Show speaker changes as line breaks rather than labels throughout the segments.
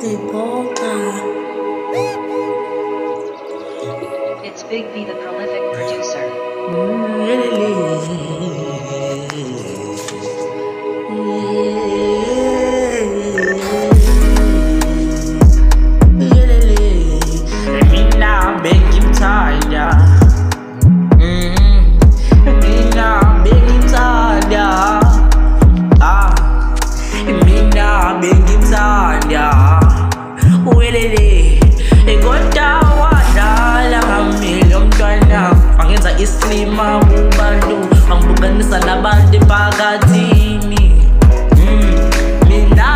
It's Big B, the prolific producer.
Mina baking tada. Mina baking tada. Mina baking tada. Welele, egoda wadala ngamile umntwana angenza islima kubantu angibukanisa nabantu phakathini. Mina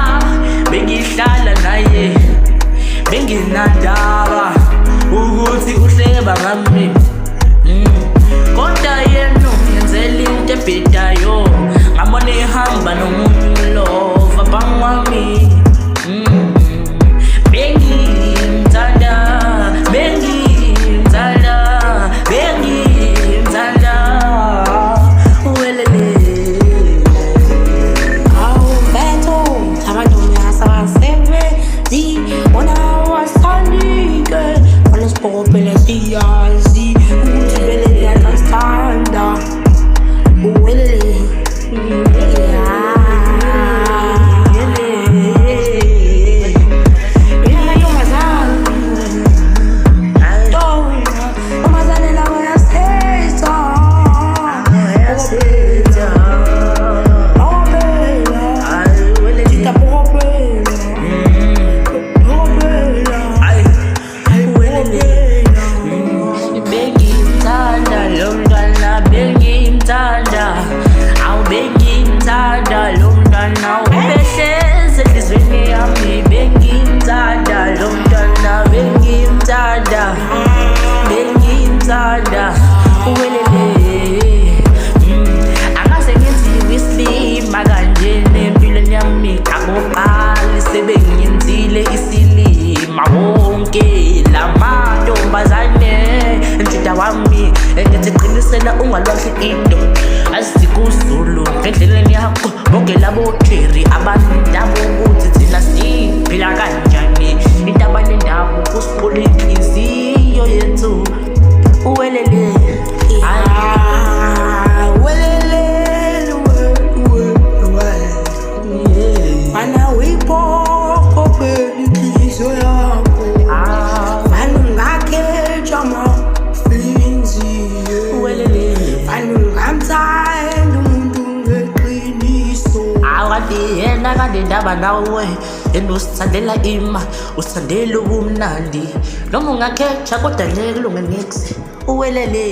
bengihlala naye benginandaba ukuthi uhleba ngami, kodwa yena ngenzela into ebhedayo ngabona ehamba nomunye umlova bangwami. Angase ngenziwe islima kanjena empilweni yami akuqali sebengenzile isilima wonke lamantombazane entshida wami engithi qinisela ungalwahli into azikuzulu ngendleleni yakho bonke labo cherry abandabo ukuthi thina siphila kanjani indaba nendawo kusiphola inhliziyo yethu uwelele.
Mana wipoko inhliziyo yakho vane ungakhetha amafinziyo vane ungamthanda umuntu ngeqiniso.
Kanti yena kade ndaba nawe yena usithandela ima usithandela ubumnandi noma ungakhetha kodwa lelo ngenex uwelele.